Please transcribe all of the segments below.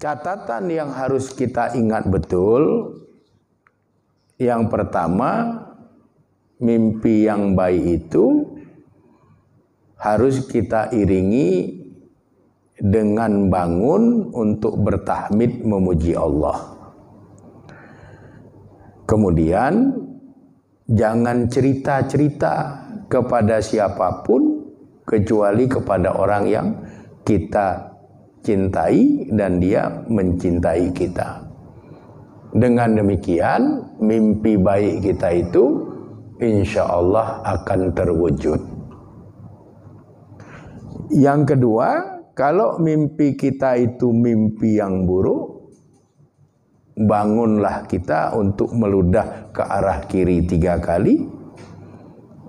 catatan yang harus kita ingat betul, yang pertama, mimpi yang baik itu harus kita iringi dengan bangun untuk bertahmid memuji Allah. Kemudian jangan cerita-cerita kepada siapapun kecuali kepada orang yang kita cintai dan dia mencintai kita. Dengan demikian mimpi baik kita itu insya Allah akan terwujud. Yang kedua, kalau mimpi kita itu mimpi yang buruk, bangunlah kita untuk meludah ke arah kiri 3 kali,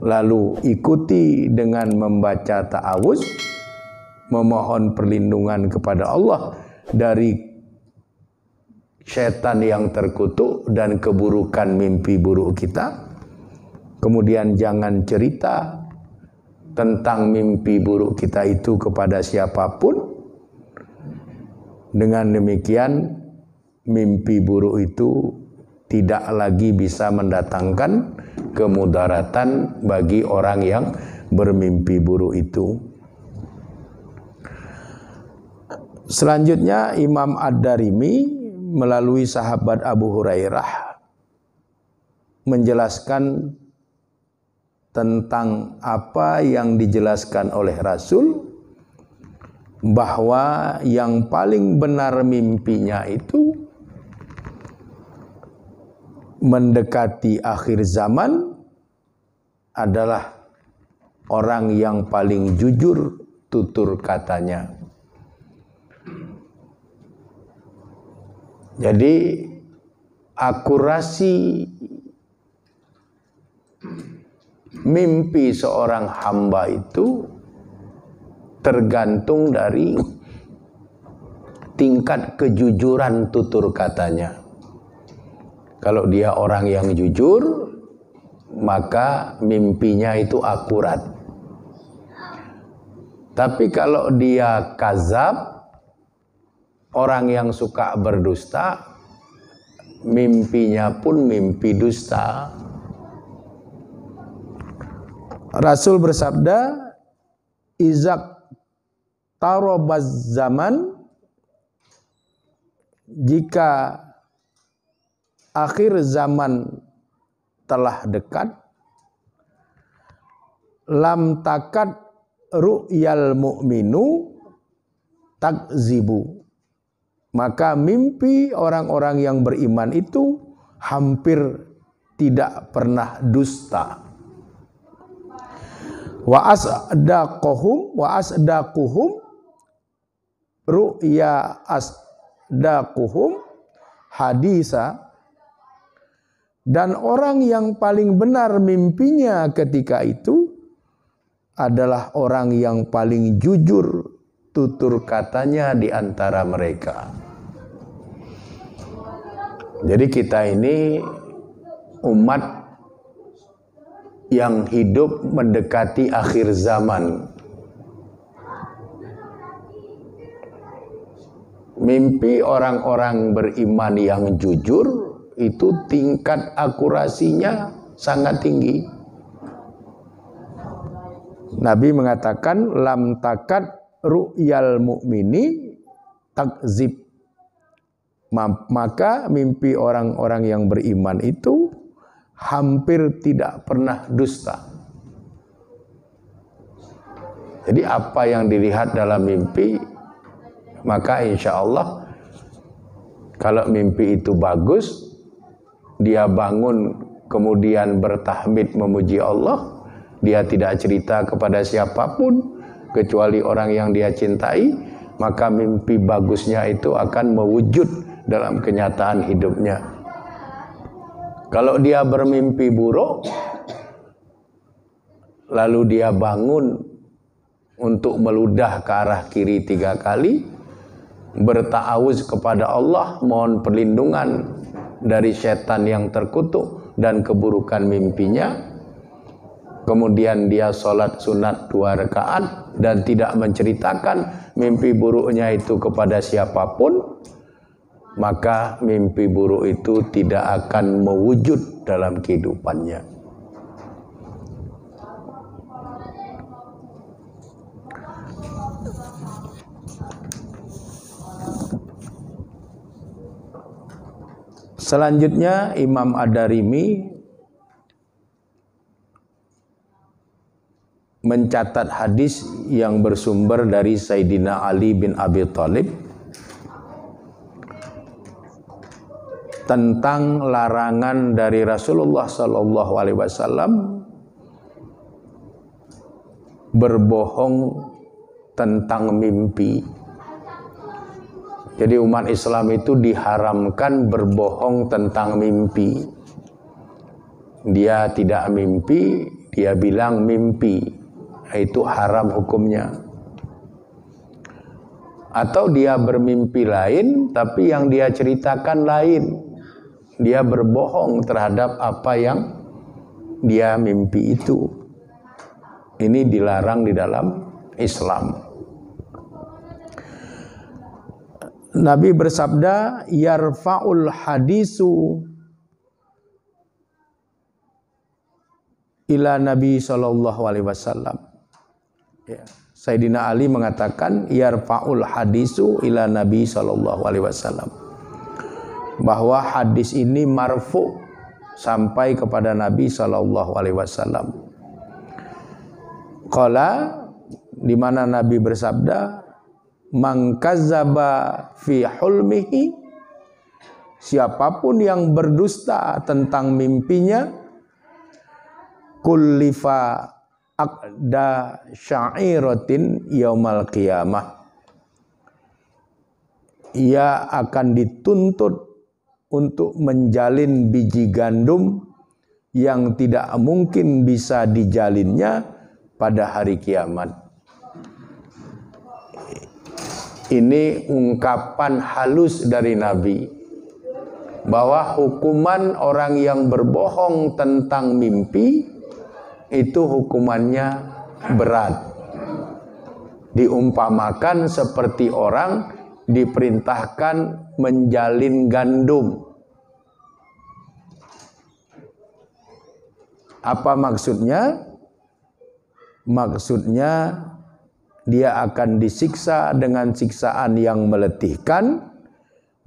lalu ikuti dengan membaca ta'awuz, memohon perlindungan kepada Allah dari setan yang terkutuk dan keburukan mimpi buruk kita. Kemudian jangan cerita tentang mimpi buruk kita itu kepada siapapun. Dengan demikian mimpi buruk itu tidak lagi bisa mendatangkan kemudaratan bagi orang yang bermimpi buruk itu. Selanjutnya Imam Ad-Darimi melalui sahabat Abu Hurairah menjelaskan tentang apa yang dijelaskan oleh Rasul, bahwa yang paling benar mimpinya itu mendekati akhir zaman adalah orang yang paling jujur tutur katanya. Jadi akurasi mimpi seorang hamba itu tergantung dari tingkat kejujuran tutur katanya. Kalau dia orang yang jujur, maka mimpinya itu akurat. Tapi kalau dia kazab, orang yang suka berdusta, mimpinya pun mimpi dusta. Rasul bersabda, izak tarobaz zaman, jika akhir zaman telah dekat, lam takat ru'yal mu'minu takzibu, maka mimpi orang-orang yang beriman itu hampir tidak pernah dusta. Wa asdaquhum ru'ya asdaquhum hadisa, dan orang yang paling benar mimpinya ketika itu adalah orang yang paling jujur tutur katanya di antara mereka. Jadi kita ini umat yang hidup mendekati akhir zaman. Mimpi orang-orang beriman yang jujur itu tingkat akurasinya sangat tinggi. Nabi mengatakan lam takat ru'yal mu'mini takzib, maka mimpi orang-orang yang beriman itu hampir tidak pernah dusta. Jadi apa yang dilihat dalam mimpi, maka insya Allah kalau mimpi itu bagus, dia bangun kemudian bertahmid memuji Allah, dia tidak cerita kepada siapapun kecuali orang yang dia cintai, maka mimpi bagusnya itu akan mewujud dalam kenyataan hidupnya. Kalau dia bermimpi buruk, lalu dia bangun untuk meludah ke arah kiri 3 kali, berta'awuz kepada Allah, mohon perlindungan dari setan yang terkutuk dan keburukan mimpinya, kemudian dia sholat sunat 2 rakaat dan tidak menceritakan mimpi buruknya itu kepada siapapun, maka mimpi buruk itu tidak akan mewujud dalam kehidupannya. Selanjutnya Imam Ad-Darimi mencatat hadis yang bersumber dari Sayyidina Ali bin Abi Thalib tentang larangan dari Rasulullah sallallahu alaihi wasallam berbohong tentang mimpi. Jadi umat Islam itu diharamkan berbohong tentang mimpi. Dia tidak mimpi, dia bilang mimpi. Itu haram hukumnya. Atau dia bermimpi lain, tapi yang dia ceritakan lain. Dia berbohong terhadap apa yang dia mimpi itu. Ini dilarang di dalam Islam. Nabi bersabda, yarfa'ul hadisu ila Nabi sallallahu alaihi wasallam. Ya. Sayyidina Ali mengatakan yarfa'ul hadisu ila Nabi sallallahu alaihi wasallam. Bahwa hadis ini marfu sampai kepada Nabi sallallahu alaihi wasallam. Qala, di mana Nabi bersabda, man kazzaba fi hulmihi, siapapun yang berdusta tentang mimpinya, kullifa aqda sya'iratin yaumal qiyamah, ia akan dituntut untuk menjalin biji gandum yang tidak mungkin bisa dijalinnya pada hari kiamat. Ini ungkapan halus dari Nabi bahwa hukuman orang yang berbohong tentang mimpi itu hukumannya berat. Diumpamakan seperti orang diperintahkan menjalin gandum. Apa maksudnya? Maksudnya dia akan disiksa dengan siksaan yang meletihkan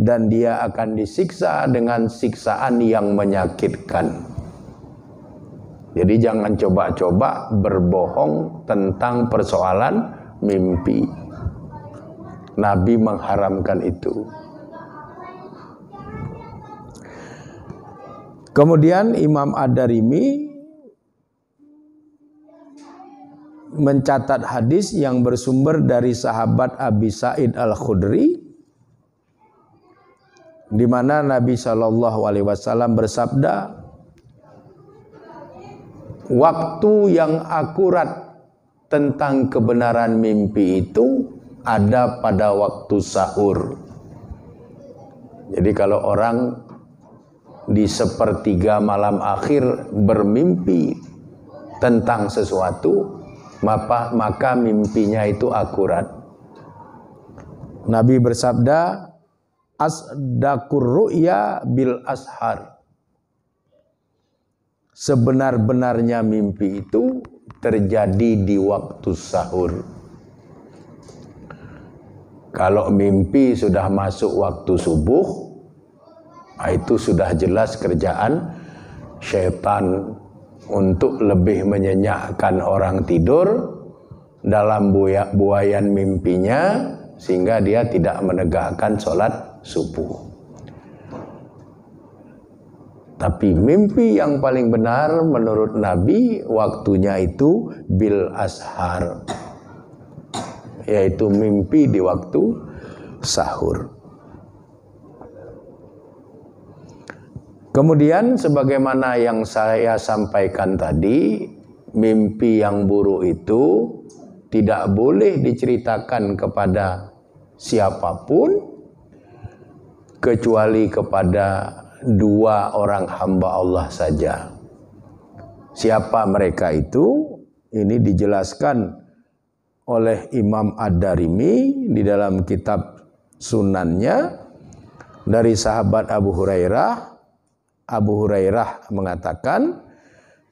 dan dia akan disiksa dengan siksaan yang menyakitkan. Jadi jangan coba-coba berbohong tentang persoalan mimpi. Nabi mengharamkan itu. Kemudian Imam Ad-Darimi mencatat hadis yang bersumber dari sahabat Abi Sa'id Al-Khudri, di mana Nabi Shallallahu Alaihi Wasallam bersabda, waktu yang akurat tentang kebenaran mimpi itu ada pada waktu sahur. Jadi kalau orang di sepertiga malam akhir bermimpi tentang sesuatu, maka mimpinya itu akurat. Nabi bersabda, asdaqur ru'ya bil ashar. Sebenar-benarnya mimpi itu terjadi di waktu sahur. Kalau mimpi sudah masuk waktu subuh, itu sudah jelas kerjaan syaitan untuk lebih menyenyakkan orang tidur dalam buayan mimpinya sehingga dia tidak menegakkan sholat subuh. Tapi mimpi yang paling benar menurut Nabi waktunya itu bil ashar, yaitu mimpi di waktu sahur. Kemudian sebagaimana yang saya sampaikan tadi, mimpi yang buruk itu tidak boleh diceritakan kepada siapapun kecuali kepada dua orang hamba Allah saja. Siapa mereka itu? Ini dijelaskan oleh Imam Ad-Darimi di dalam kitab Sunannya. dari sahabat Abu Hurairah mengatakan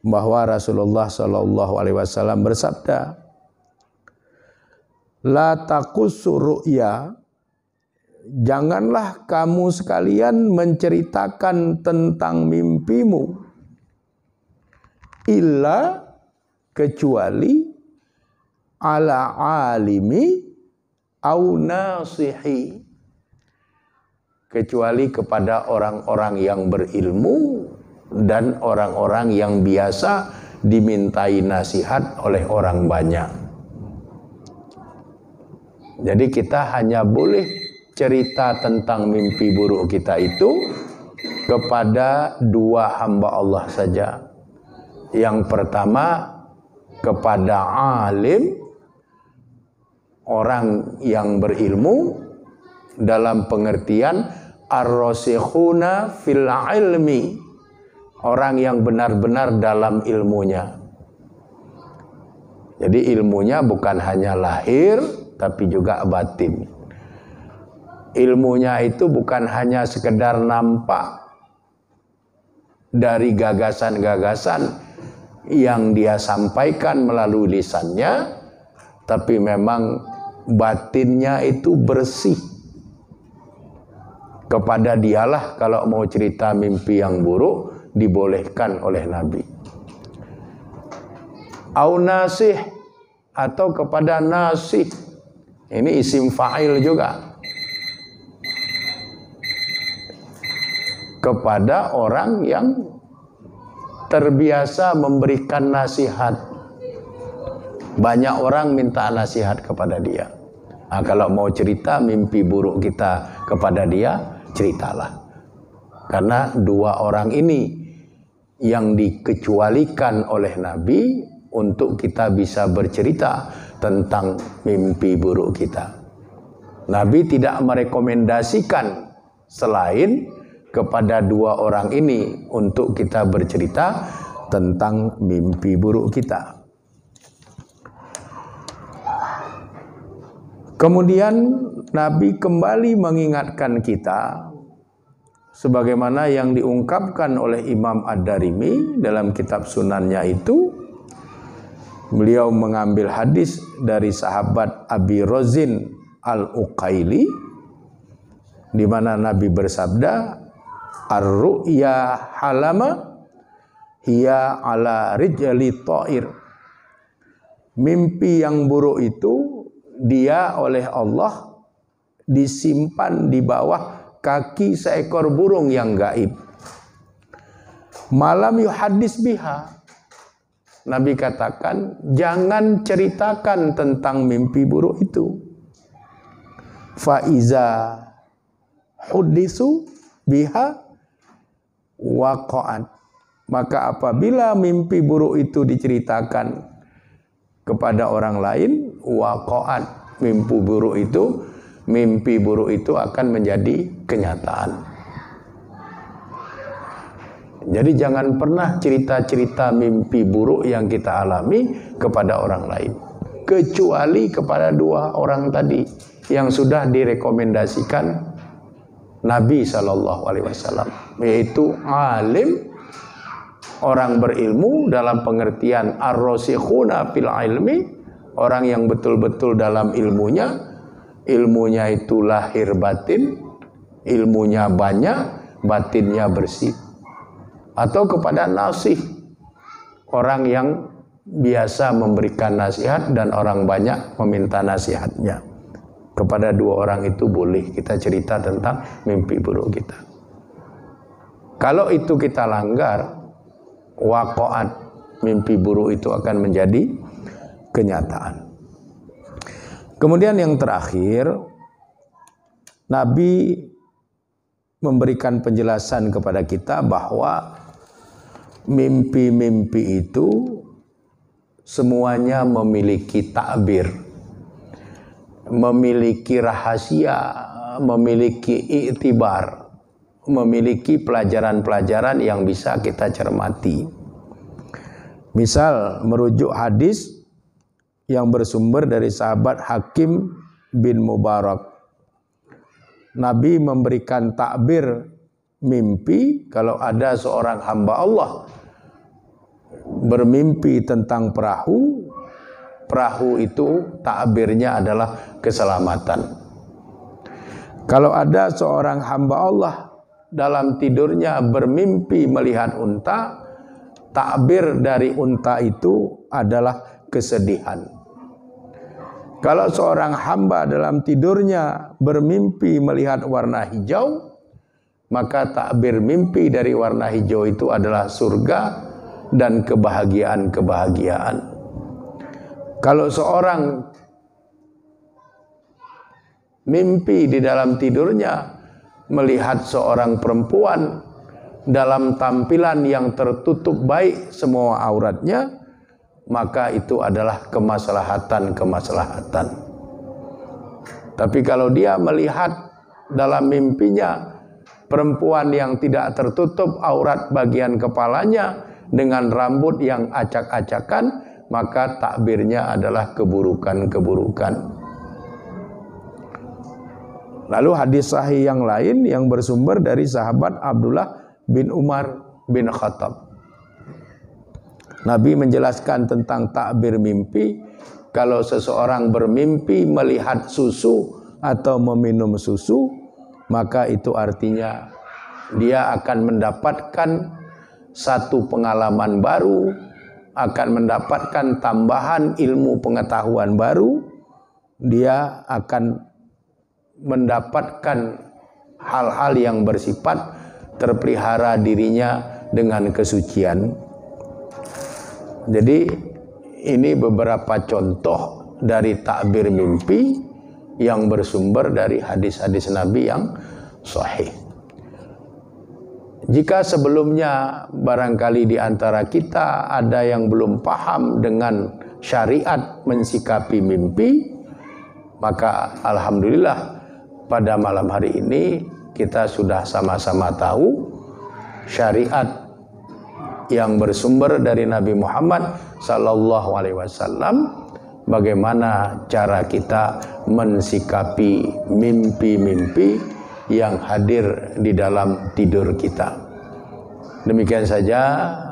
bahwa Rasulullah SAW bersabda, la taqussu ru'ya, janganlah kamu sekalian menceritakan tentang mimpimu, illa, kecuali, ala alimi au nasihi, kecuali kepada orang-orang yang berilmu dan orang-orang yang biasa dimintai nasihat oleh orang banyak. Jadi kita hanya boleh cerita tentang mimpi buruk kita itu kepada dua hamba Allah saja. Yang pertama kepada alim, orang yang berilmu dalam pengertian ar-rasikhuna fil ilmi, orang yang benar-benar dalam ilmunya. Jadi ilmunya bukan hanya lahir tapi juga batin. Ilmunya itu bukan hanya sekedar nampak dari gagasan-gagasan yang dia sampaikan melalui lisannya, tapi memang batinnya itu bersih. Kepada dialah kalau mau cerita mimpi yang buruk dibolehkan oleh Nabi. Au nasih, atau kepada nasih. Ini isim fa'il juga. Kepada orang yang terbiasa memberikan nasihat. Banyak orang minta nasihat kepada dia. Nah, kalau mau cerita mimpi buruk kita kepada dia, ceritalah. Karena dua orang ini yang dikecualikan oleh Nabi untuk kita bisa bercerita tentang mimpi buruk kita. Nabi tidak merekomendasikan selain kepada dua orang ini untuk kita bercerita tentang mimpi buruk kita. Kemudian Nabi kembali mengingatkan kita sebagaimana yang diungkapkan oleh Imam Ad-Darimi dalam kitab sunannya itu. Beliau mengambil hadis dari sahabat Abi Rozin Al-Uqaili, di mana Nabi bersabda, ar-ru'ya halama hiya ala rijli ta'ir. Mimpi yang buruk itu dia oleh Allah disimpan di bawah kaki seekor burung yang gaib. Malam yuhadis biha. Nabi katakan, jangan ceritakan tentang mimpi buruk itu. Faiza hudisu biha waqa'at. Maka apabila mimpi buruk itu diceritakan kepada orang lain, waqa'at, mimpi buruk itu akan menjadi kenyataan. Jadi jangan pernah cerita-cerita mimpi buruk yang kita alami kepada orang lain, kecuali kepada dua orang tadi yang sudah direkomendasikan Nabi SAW, yaitu alim, orang berilmu dalam pengertian ar-rasikhuna fil ilmi, orang yang betul-betul dalam ilmunya itu lahir batin, ilmunya banyak, batinnya bersih. Atau kepada nasih, orang yang biasa memberikan nasihat dan orang banyak meminta nasihatnya. Kepada dua orang itu boleh kita cerita tentang mimpi buruk kita. Kalau itu kita langgar, waqa'at, mimpi buruk itu akan menjadi kenyataan. Kemudian yang terakhir, Nabi memberikan penjelasan kepada kita bahwa mimpi-mimpi itu semuanya memiliki takbir, memiliki rahasia, memiliki iktibar, memiliki pelajaran-pelajaran yang bisa kita cermati. Misal merujuk hadis yang bersumber dari sahabat Hakim bin Mubarak. Nabi memberikan takbir mimpi kalau ada seorang hamba Allah bermimpi tentang perahu. Perahu itu takbirnya adalah keselamatan. Kalau ada seorang hamba Allah dalam tidurnya bermimpi melihat unta, takbir dari unta itu adalah kesedihan. Kalau seorang hamba dalam tidurnya bermimpi melihat warna hijau, maka takbir mimpi dari warna hijau itu adalah surga dan kebahagiaan-kebahagiaan. Kalau seorang mimpi di dalam tidurnya melihat seorang perempuan dalam tampilan yang tertutup baik semua auratnya, maka itu adalah kemaslahatan. Tapi kalau dia melihat dalam mimpinya perempuan yang tidak tertutup aurat bagian kepalanya dengan rambut yang acak-acakan, maka takbirnya adalah keburukan-keburukan. Lalu hadis sahih yang lain yang bersumber dari sahabat Abdullah bin Umar bin Khattab. Nabi menjelaskan tentang takbir mimpi. Kalau seseorang bermimpi melihat susu atau meminum susu, maka itu artinya dia akan mendapatkan satu pengalaman baru, akan mendapatkan tambahan ilmu pengetahuan baru, dia akan mendapatkan hal-hal yang bersifat terpelihara dirinya dengan kesucian. Jadi ini beberapa contoh dari takbir mimpi yang bersumber dari hadis-hadis Nabi yang sahih. Jika sebelumnya barangkali di antara kita ada yang belum paham dengan syariat mensikapi mimpi, maka alhamdulillah pada malam hari ini kita sudah sama-sama tahu syariat yang bersumber dari Nabi Muhammad sallallahu alaihi wasallam, bagaimana cara kita mensikapi mimpi-mimpi yang hadir di dalam tidur kita. Demikian saja,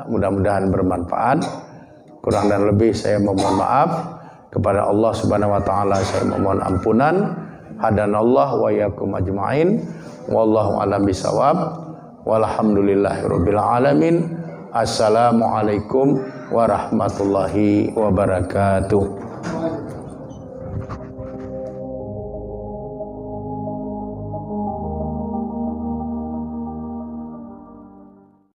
mudah-mudahan bermanfaat. Kurang dan lebih saya memohon maaf. Kepada Allah Subhanahu wa taala saya memohon ampunan. Hadanallah wa iyyakum ajmain. Wallahu a'lam bishawab. Walhamdulillahirabbil alamin. Assalamualaikum warahmatullahi wabarakatuh.